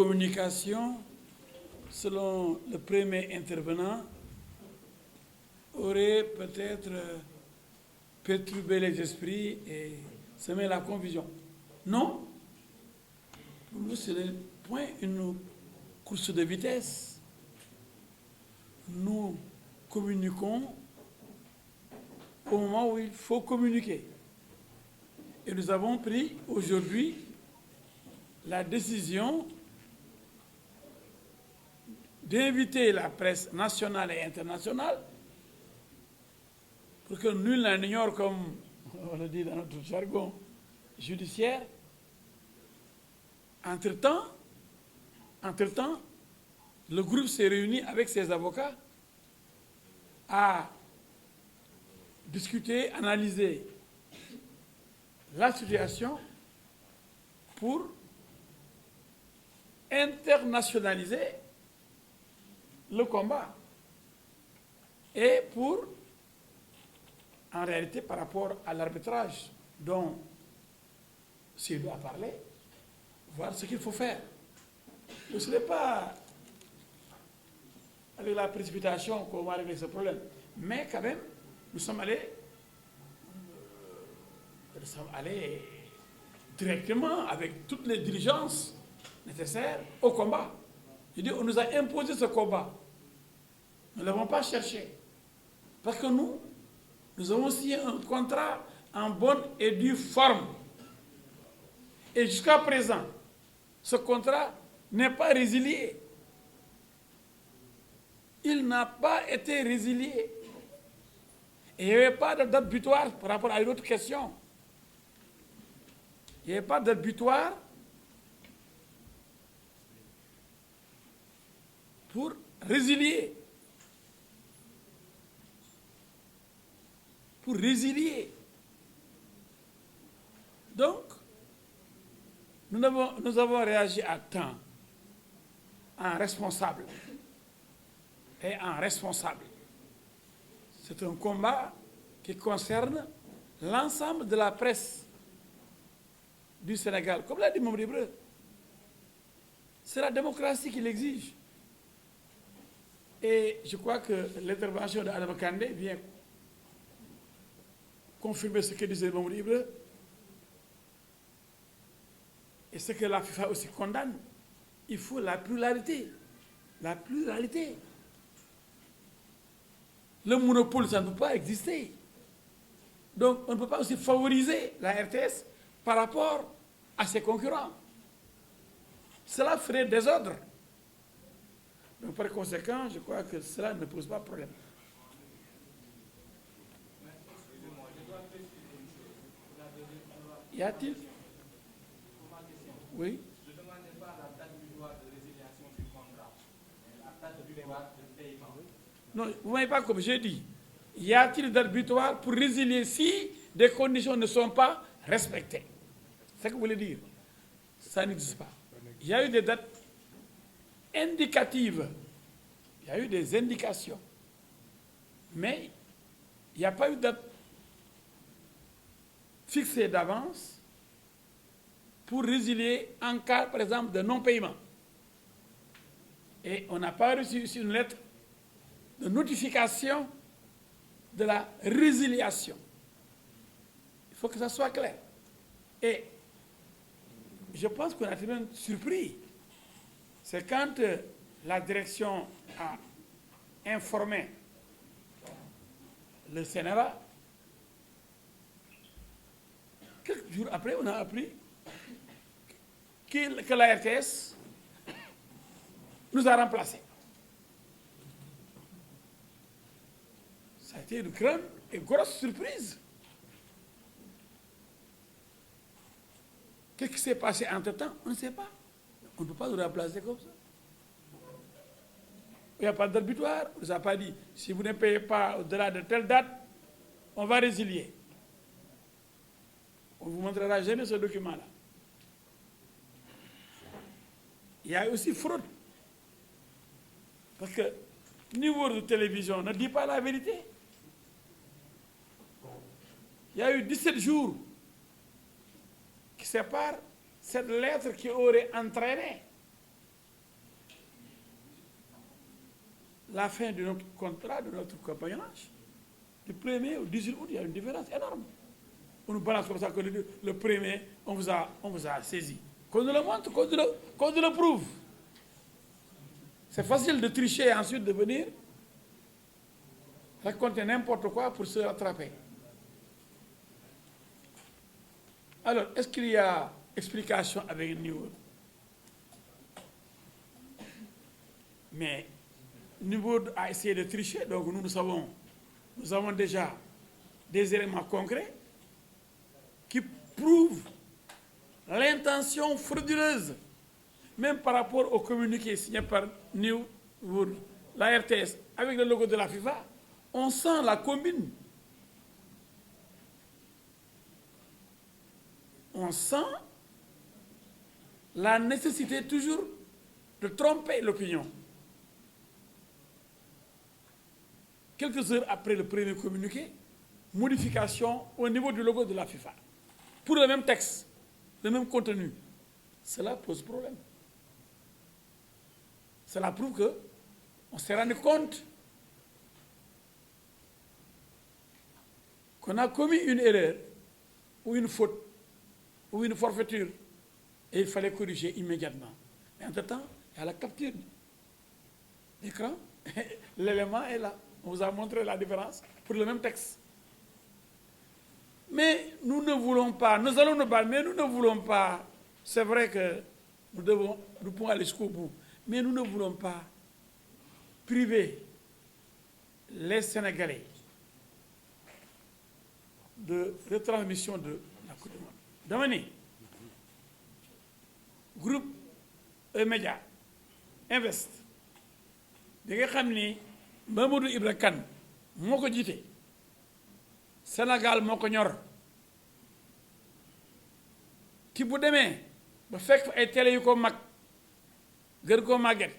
communication, selon le premier intervenant, aurait peut-être perturbé les esprits et semé la confusion. Non, pour nous, ce n'est point une course de vitesse. Nous communiquons au moment où il faut communiquer. Et nous avons pris aujourd'hui la décision d'inviter la presse nationale et internationale pour que nul n'en ignore, comme on le dit dans notre jargon judiciaire. Entre-temps, le groupe s'est réuni avec ses avocats à discuter, analyser la situation pour internationaliser le combat et pour, en réalité, par rapport à l'arbitrage dont Seydou a parlé, voir ce qu'il faut faire. Ce n'est pas avec la précipitation qu'on va régler ce problème, mais quand même, nous sommes allés directement avec toutes les diligences nécessaires au combat. Je dis, on nous a imposé ce combat. Nous ne l'avons pas cherché. Parce que nous avons signé un contrat en bonne et due forme. Et jusqu'à présent, ce contrat n'est pas résilié. Il n'a pas été résilié. Et il n'y avait pas de date butoir par rapport à une autre question. Il n'y avait pas de date butoir pour résilier. Pour résilier. Donc, nous avons réagi à temps, en responsable. Et en responsable. C'est un combat qui concerne l'ensemble de la presse du Sénégal. Comme l'a dit Mamadou Ibra, c'est la démocratie qui l'exige. Et je crois que l'intervention d'Adama Kandé vient confirmer ce que disait Mamadou Ibra et ce que la FIFA aussi condamne. Il faut la pluralité. La pluralité. Le monopole, ça ne peut pas exister. Donc, on ne peut pas aussi favoriser la RTS par rapport à ses concurrents. Cela ferait désordre. Donc, par conséquent, je crois que cela ne pose pas de problème. Y a-t-il? Oui. Je ne demandais pas la date butoir de résiliation du contrat, mais la date butoir de paiement. Non, vous ne voyez pas comme j'ai dit. Y a-t-il date butoir pour résilier si des conditions ne sont pas respectées? C'est ce que vous voulez dire. Ça n'existe pas. Il y a eu des dates indicatives. Il y a eu des indications. Mais il n'y a pas eu de date fixée d'avance pour résilier en cas, par exemple, de non-paiement. Et on n'a pas reçu ici une lettre de notification de la résiliation. Il faut que ça soit clair. Et je pense qu'on a été même surpris. C'est quand la direction a informé le Sénégal, quelques jours après, on a appris que la RTS nous a remplacés. Ça a été une grande et grosse surprise. Qu'est-ce qui s'est passé entre-temps? On ne sait pas. On ne peut pas nous remplacer comme ça. Il n'y a pas de date butoir. On ne nous a pas dit, si vous ne payez pas au-delà de telle date, on va résilier. On ne vous montrera jamais ce document-là. Il y a aussi fraude. Parce que niveau de télévision ne dit pas la vérité. Il y a eu 17 jours qui séparent cette lettre qui aurait entraîné la fin de notre contrat, de notre compagnonnage. Du 1er au 18 août, il y a une différence énorme. On nous balance comme ça que le 1er, on vous a saisi. Qu'on nous le montre, qu'on nous le prouve. C'est facile de tricher et ensuite de venir raconter n'importe quoi pour se rattraper. Alors, est-ce qu'il y a explication avec New? Mais New a essayé de tricher, donc nous avons déjà des éléments concrets qui prouvent l'intention frauduleuse, même par rapport au communiqué signé par New World, la RTS, avec le logo de la FIFA, on sent la combine. On sent la nécessité toujours de tromper l'opinion. Quelques heures après le premier communiqué, modification au niveau du logo de la FIFA. Pour le même texte, le même contenu. Cela pose problème. Cela prouve qu'on s'est rendu compte qu'on a commis une erreur ou une faute ou une forfaiture et il fallait corriger immédiatement. Mais entre-temps, il y a la capture d'écran, l'élément est là. On vous a montré la différence pour le même texte. Mais nous ne voulons pas, nous allons nous battre, mais nous ne voulons pas, c'est vrai que nous pouvons aller jusqu'au bout, mais nous ne voulons pas priver les Sénégalais de retransmission de la Coupe du Monde. Dama ni groupe E-Média Invest bi nga xam ni Mamadou Ibra Kane moo ko jiite Sénégal moo ko ñor ki bu demee ba fekk fa ay télé yu ko mag gën koo màgget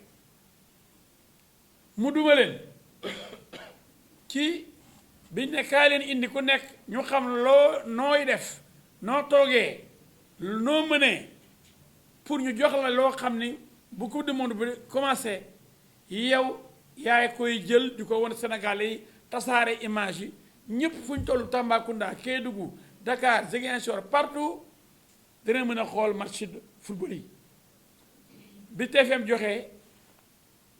mu duma leen ci biñ ne kaay leen indi ku nekk ñu xam nooy def noo toogee noo mënee pour ñu jox la loo xam ni bu Coupe du Monde bi commencé yow yaay koy jël di ko won Sénégalais yi tasaare image yi ñëpp fu ñu toll Tambacounda Kédougou Dakar Ziguinchor partout dina mën a xool match de football yi bi TFM joxee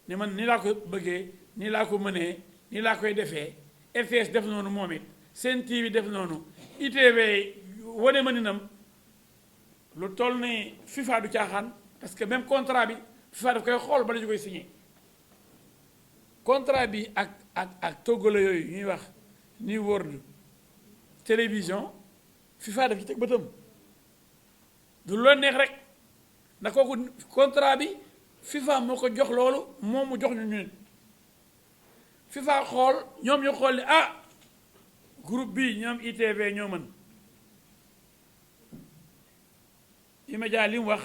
ne man ni laa ko bëggee nii laa ko mënee nii laa koy defee RTS def noonu moom it Sen TV def noonu ITV wane mëninam lu toll ni FIFA du caaxaan parce que même contrat bi FIFA daf koy xool ba dañu koy signé contrat bi ak toggaloo yooyu ñuy wax New World télévision FIFA daf ci teg bëtam du lu neex rek ndax kooku contrat bi FIFA moo ko jox loolu moom mu jox ñu ñun FIFA xool ñoom ñu xool ni groupe bi ñoom ITV ñoo mën E-Média li mu wax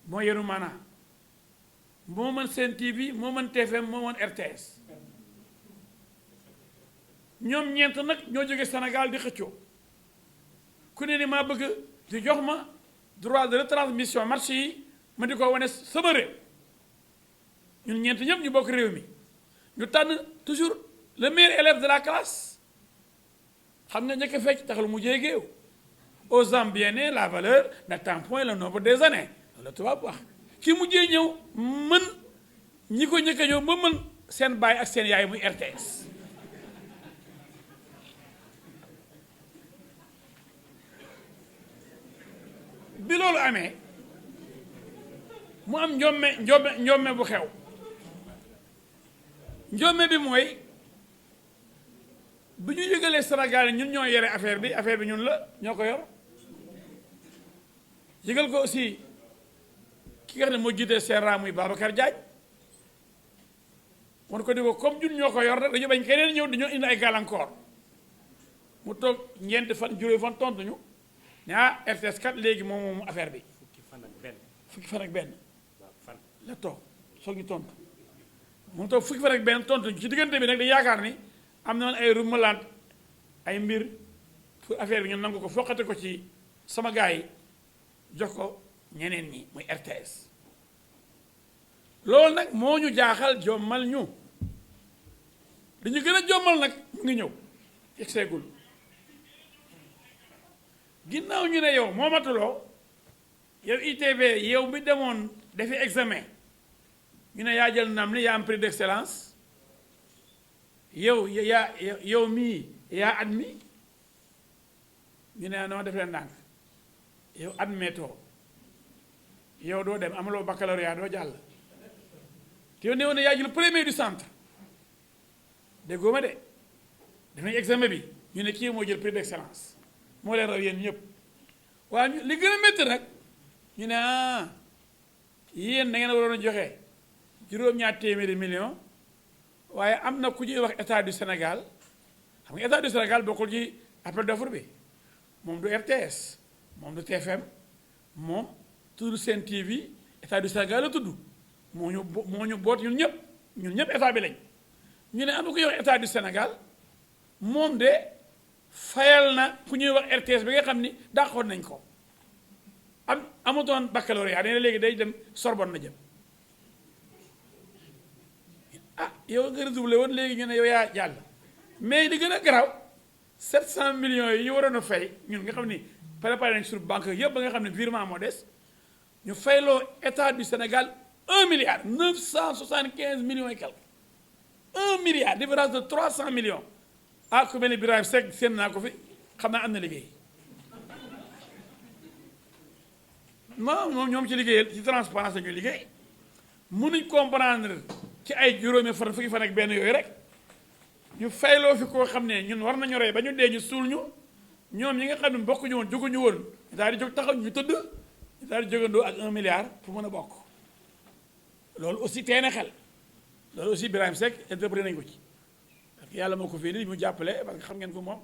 moo yenu maanaa moo mën Sen TV moo mën TFM moo mën RTS ñoom ñeent nag ñoo jóge Sénégal di xëccoo ku ne ni maa bëgg di jox ma droit de retransmission match yi ma di ko wane sama réew ñun ñeent ñëpp ñu bokk réew mi ñu tànn toujours le meilleur élève de la classe xam nga njëkk a fecc taxal mu jéegéew aux Zambiens la valeur n'attend point le nombre des années loolu la tubaab wax ki mujjee ñëw mën ñi ko njëkk a ñëw ba mën seen baay ak seen yaay muy RTS bi loolu amee mu am njomme bu xew njomme bi mooy bu ñu yëgalee Sénégal ñun ñoo yore affaire bi ñun la ñoo ko yor yëgal ko aussi ki nga xam ne moo jiite CRA muy Babacar Diagne wan ko di ko comme ñun ñoo ko yor rek dañu bañ keneen ñëw dañoo indi ay gàllankoor mu toog ñeenti fan juróomi fan tontu ñu ne RTS kat léegi moom affaire bi fukki fan ak benn la toog soog ñu tontu mu toog fukki fan ak benn tontu ñu ci diggante bi nag dañu yaakaar ni am na woon ay rumalant ay mbir pour affaire bi ñu nangu ko foqate ko ci sama gars yi jox ko ñeneen ñi muy RTS loolu nag moo ñu jaaxal jommal ñu li ñu gën a jommal nag mu ngi ñëw yegg seegul ginnaaw ñu ne yow moomatuloo yow ITV yow bi demoon defi examen ñu ne yaa jël ndam li yaa am prix d'excellence yow mii yaa admis ñu ne non def leen ndànk yow admettoo yow doo dem amuloo baccalauréat doo jàll te yow ne woon ne yaa jël premier du centre déggoo ma de def nañ examen bi ñu ne kii moo jël prix d'excellence moo leen raw yéen ñëpp waaye li gën a métti nag ñu ne yéen da ngeen a waroon a joxe juróom-ñaar téeméeri million waaye am na ku ñuy wax état du Sénégal xam nga état du Sénégal bokkul ci appel d'offre bi moom du RTS moom du TFM moom tudd Sen TV état du Sénégal la tudd moo ñu boot ñun ñëpp état bi lañ ñu ne am na ku ñuy wax état du Sénégal moom de fayal na ku ñuy wax RTS bi nga xam ni dàqoon nañ ko amutoon baccalauréat nee na léegi day dem Sorbonne na jëm yow nga redoublé woon léegi ñu ne yow yaa jàll mais li gën a garaaw 700 millions yi ñu waroon a fay ñun nga xam ni préparé nañ sur banque yëpp ba nga xam ne virement moo des ñu fayloo état du Sénégal 1 milliard 975 millions et quelque 1 milliard différence de 300 millions ku mel ni Birahim Seck seen naa ko fi xam naa am na liggéey moom ñoom ci liggéeyal ci transparence la ñuy liggéey mënuñ comprendre ci ay juróomi fan fukki fan ak benn yooyu rek ñu fayloo fi koo xam ne ñun war nañu rey ba ñu dee ñu suul ñu ñoom ñi nga xam ne bokkuñu woon jóguñu woon ñu daal di jóg taxaw ñu tëdd ñu daal di jógandoo ak 1 milliard pour mën a bokk loolu aussi tey na xel loolu aussi Birahim Seck interprété nañ ko ci parce que yàlla moo ko fii nii mu jàppale parce que xam ngeen ko moom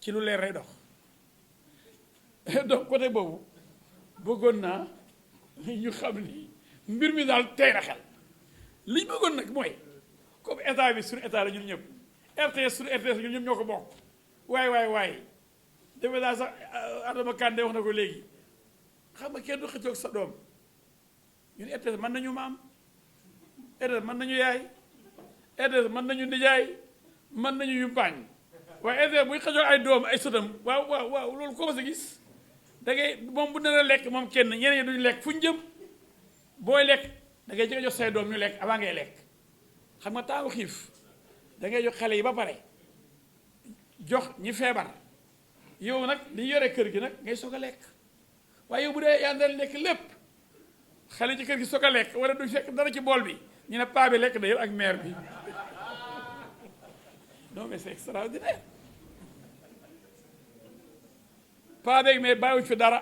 ci lu leer lay dox donc côté boobu bëggoon naa ñu xam ni mbir mi daal tey na xel li ñu bëggoon nag mooy comme état bi sur état la ñun ñëpp RTS sur RTS ñun ñëpp ñoo ko bokk waaye defe naa sax Adama Kandé wax na ko léegi xam nga kenn du xëccoog sa doom ñun RTS mën nañu maam RTS mën nañu yaay RTS mën nañu nijaay mën nañu yumpaañ waaye RTS buy xëccoo ay doom ay sëtam waaw loolu ko mas a gis da ngay moom bu nar a lekk moom kenn ñeneen ñi duñu lekk fu ñu jëm booy lekk da ngay jëkk jox say doom ñu lekk avant ngay lekk xam nga taawu xiif da ngay jox xale yi ba pare jox ñi feebar yow nag li yore kër gi nag ngay soog a lekk waaye yow bu dee yaa ngi lekk lépp xale ci kër gi soog a lekk wala du fekk dara ci bool bi ñu ne paa bi lekk na yow ak mère bi non mais c'est extraordinaire paa beeg mais bàyyiwuñ fi dara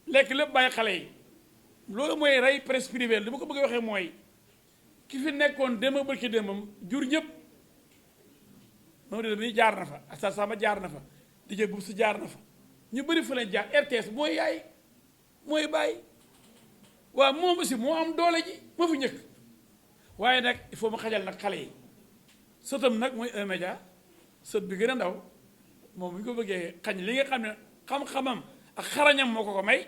lekk lépp bàyyi xale yi loolu mooy rey presse privée li ma ko bëgg a waxee mooy ki fi nekkoon démb bërki démbam jur ñëpp moom de bi jaar na fa Assane Samba jaar na fa DJ Boubs jaar na fa ñu bëri fa leen jaar RTS mooy yaay mooy bàyyi waaw moom aussi moo am doole ji moo fi njëkk waaye nag il faut mu xajal nag xale yi sëtam nag mooy E-Media sët bi gën a ndaw moom bu ñu ko bëggee xañ li nga xam ne xam-xamam ak xarañam moo ko may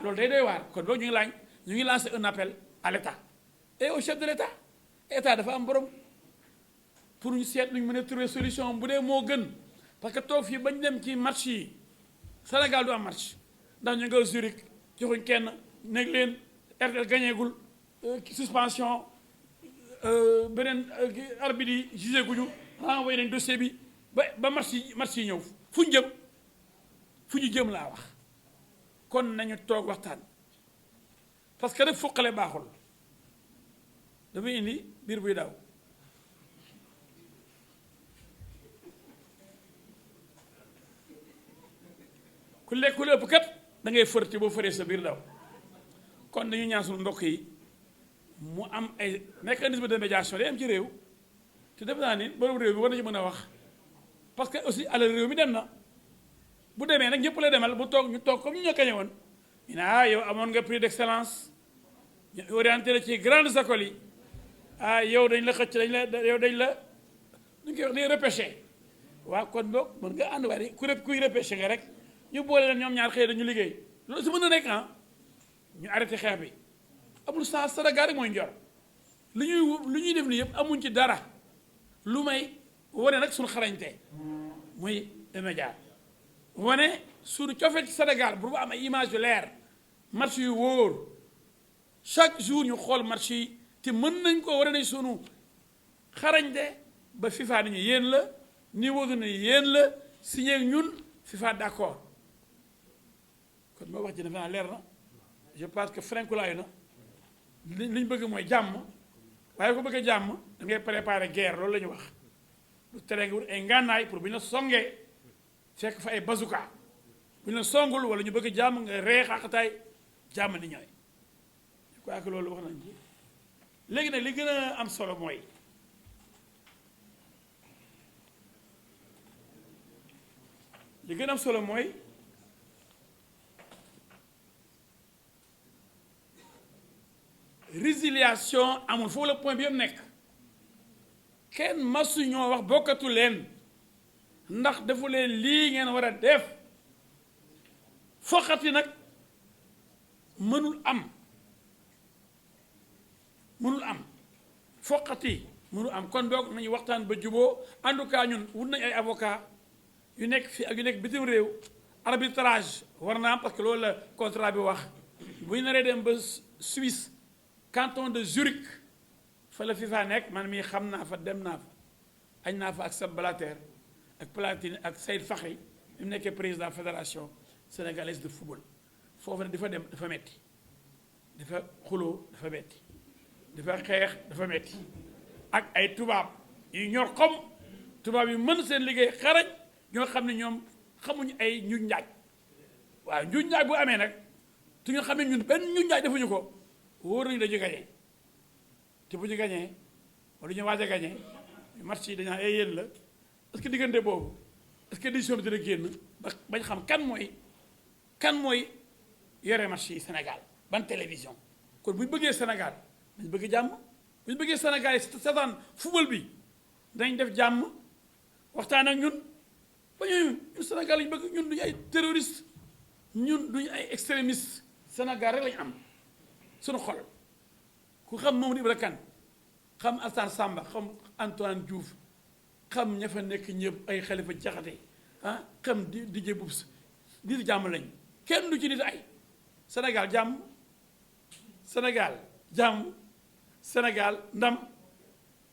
loolu day doy waar kon boog ñu ngi lancé un appel à l'État et au chef de l'État état dafa am borom pour ñu seet lu ñu mën a trouver solution bu dee moo gën parce que toog fii bañ dem ci match yi Sénégal du am match ndax ñu nga Zurich joxuñ kenn nekk leen RTS gañeegul suspension beneen arbitre yi jugé guñu renvoyé nañ dossier bi ba match yi ñëw fu ñu jëm laa wax kon nañu toog waxtaan parce que rek fuqale baaxul dafay indi biir buy daw ku lekk lu ëpp kat da ngay fërti boo fëree sa biir daw kon dañu ñaan suñu mbokk yi mu am ay mécanisme de médiation day am ci réew te def naa ni borom réew bi war nañu mën a wax parce que aussi alal réew mi dem na bu demee nag ñëpp la demal bu toog ñu toog comme ñu ñoo kañe woon ñu ne yow amoon nga prix d'excellence ñu orienté la ci grandes écoles yi yow dañ la xëcc dañ la ñu koy wax day repêché waaw kon boog mën nga ànd waaye kuy repêché nga rek ñu boole leen ñoom ñaar xëy dañu liggéey loolu si mën na nekk ñu arrêté xeex bi amul sens Sénégal rek mooy njor lu ñuy def ni yëpp amuñ ci dara lu may wane nag suñu xarañte muy média wane suñu cofee ci Sénégal bu am ay image yu leer match yu wóor chaque jour ñu xool match yi te mën nañ ko wane nañ suñu xarañte ba FIFA ni ñu yéen la niveau du ni yéen la signé ak ñun FIFA d'accord kon moo wax ji defe naa leer na je pense que frankulaayu na li ñu bëgg mooy jàmm waaye ko bëgg a jàmm da ngay préparer guerre loolu la ñu wax lu tere nga wut ay ngànnaay pour bu ñu la songee fekk fa ay bazooka bu ñu la songul wala ñu bëgg jàmm nga ree xaqataay jàmm ni ñooy je crois que loolu wax nañ ci léegi nag li gën a am solo mooy li gën a am solo mooy résiliation amul foofu la point bi yëpp nekk kenn masu ñoo wax bokkatu leen ndax defu leen lii ngeen war a def foqati nag mënul am foqati mënul am kon doog nañu waxtaan ba juboo en tout cas ñun wut nañ ay avocat yu nekk fii ak yu nekk bitim réew arbitrage war naa am parce que loolu la contrat bi wax bu ñu naree dem ba Suisse canton de Zurich fa la FIFA nekk man mii xam naa fa dem naa fa añ naa fa ak Seb Blatter ak Platini ak Seyd Fakhri mu nekkee président fédération sénégalaise de football foofu nag dafa dem dafa metti dafa xuloo dafa metti dafa xeex dafa metti ak ay tubaab yu ñor xom tubaab yu mën seen liggéey xarañ ñoo xam ne ñoom xamuñu ay njuuj njaaj waaw njuuj njaaj bu amee nag te ñu xam ne ñun benn njuuj njaaj defuñu ko wóor nañu dañu gañee te bu ñu gañee wala ñu waaj a gañee match yi dañaa ay yéen la est-ce que diggante boobu est-ce que décision bi dina génn ba bañ xam kan mooy yore match yi Sénégal ban télévision kon bu ñu bëggee Sénégal dañ bëgg jàmm bu ñu bëggee Sénégal yi seetaan football bi dañ def jàmm waxtaan ak ñun ba ñun Sénégal lañu bëgg ñun duñu ay terroriste ñun duñu ay extrémiste Sénégal rek lañu am suñu xol ku xam Mamadou Ibra Kane xam Alassane Samba xam Antoine Diouf xam ña fa nekk ñëpp ay Khalifa Diakhaté xam Didier Boubs nit jàmm lañ kenn du ci nit ay Sénégal jàmm Sénégal ndam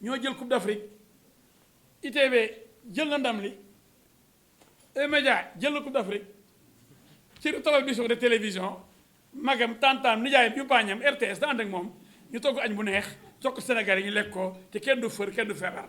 ñoo jël Coupe d'Afrique ITV jël na ndam li E-Média jël na Coupe d'Afrique ci télévision de télévision magam tantam nijaayam yu paañam RTS da ànd ak moom ñu togg añ bu neex jox ko Sénégal yi ñu lekk ko te kenn du fër kenn du feebar